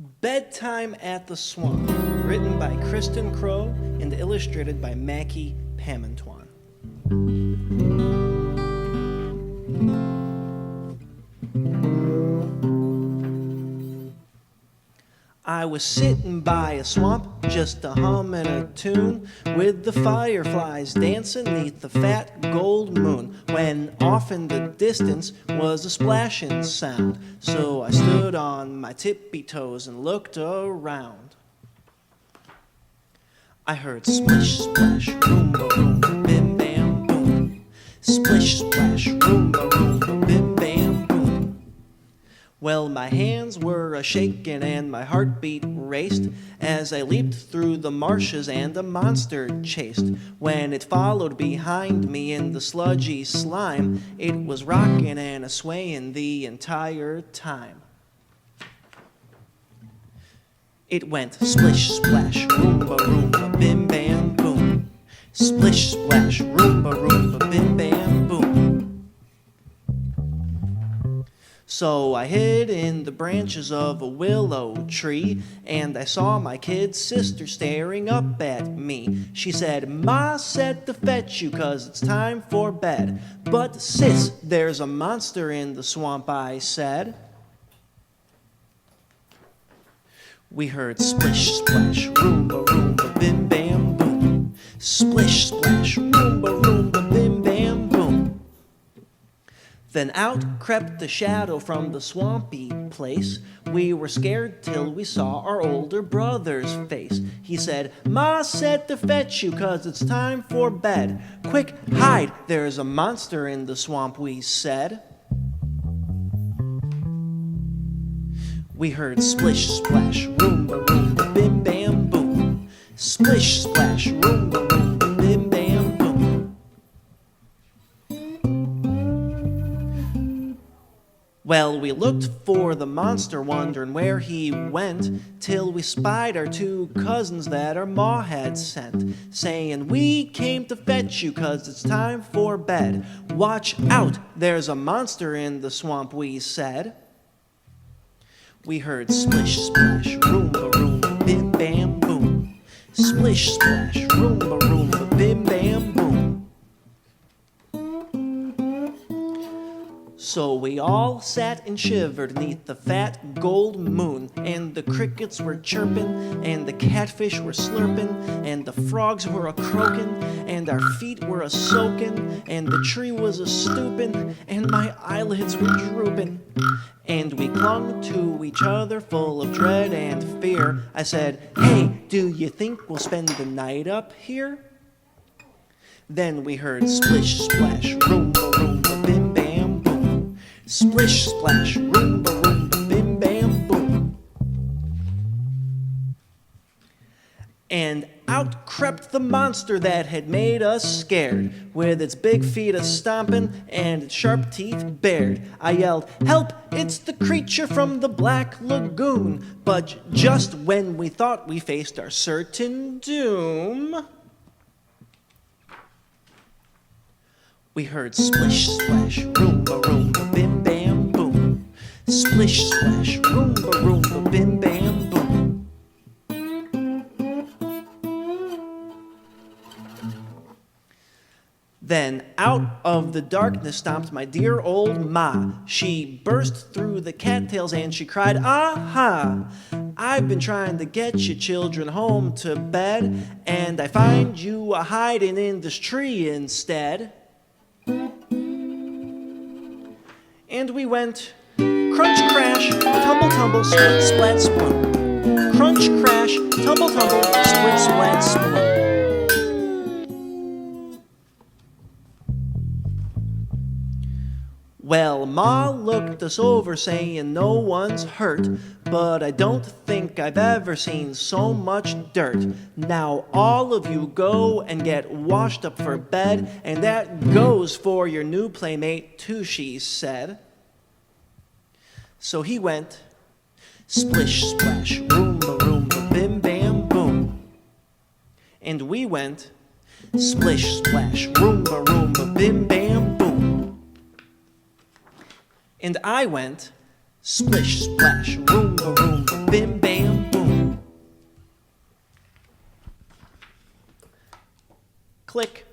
Bedtime at the Swamp, written by Kristyn and illustrated by Macky Pamintuan. I was sitting by a swamp, just a humming a tune, with the fireflies dancing neath the fat gold moon, when off in the distance was a splashing sound. So I stood on my tippy toes and looked around. I heard splish, splash, roomba, roomba, bim, bam, boom. Splish, splash, roomba, roomba, bim, bam, boom. Well, my hands were a-shaking and my heartbeat raced as I leaped through the marshes and a monster chased. When it followed behind me in the sludgy slime, it was rocking and a-swaying the entire time. It went splish, splash, roomba, roomba, bim, bam, boom. Splish, splash, roomba, roomba, bim, bam, boom. So I hid in the branches of a willow tree, and I saw my kid sister staring up at me. She said, "Ma said to fetch you 'cause it's time for bed." "But sis, there's a monster in the swamp," I said. We heard splish, splash, roomba, roomba, bim, bam, boom. Splish, splash, roomba, roomba, bim, bam, boom. Then out crept the shadow from the swampy place. We were scared till we saw our older brother's face. He said, "Ma said to fetch you 'cause it's time for bed." "Quick, hide, there's a monster in the swamp," we said. We heard splish, splash, roomba, roomba, bim, bam, boom. Splish, splash, roomba, roomba, bim, bam, boom. Well, we looked for the monster, wondering where he went, till we spied our two cousins that our ma had sent, saying, "We came to fetch you 'cause it's time for bed." "Watch out, there's a monster in the swamp," we said. We heard splish, splash, roomba, roomba, bim, bam, boom. Splish, splash, roomba, roomba, bim, bam, boom. So we all sat and shivered neath the fat gold moon, and the crickets were chirping, and the catfish were slurping, and the frogs were a-croaking, and our feet were a-soaking, and the tree was a-stooping, and my eyelids were drooping. And we clung to each other full of dread and fear. I said, "Hey, do you think we'll spend the night up here?" Then we heard splish, splash, roomba, roomba, bim, bam, boom. Splish, splash, roomba, roomba, bim, bam, boom. And out crept the monster that had made us scared, with its big feet a-stomping and its sharp teeth bared. I yelled, "Help, it's the creature from the Black Lagoon." But just when we thought we faced our certain doom, we heard splish, splash, roomba, roomba, bim, bam, boom. Splish, splash, roomba, roomba, bim, bam, boom. Then out of the darkness stomped my dear old ma. She burst through the cattails and she cried, "Aha! I've been trying to get you children home to bed, and I find you a-hiding in this tree instead." And we went crunch, crash, tumble, tumble, split, splat, sploon. Crunch, crash, tumble, tumble, split, splat, sploon. Well, Ma looked us over saying no one's hurt, but I don't think I've ever seen so much dirt. "Now all of you go and get washed up for bed, and that goes for your new playmate too," she said. So he went splish, splash, roomba, roomba, bim, bam, boom. And we went splish, splash, roomba, roomba, bim, bam, boom. And I went splish, splash, roomba, roomba, bim, bam. Click.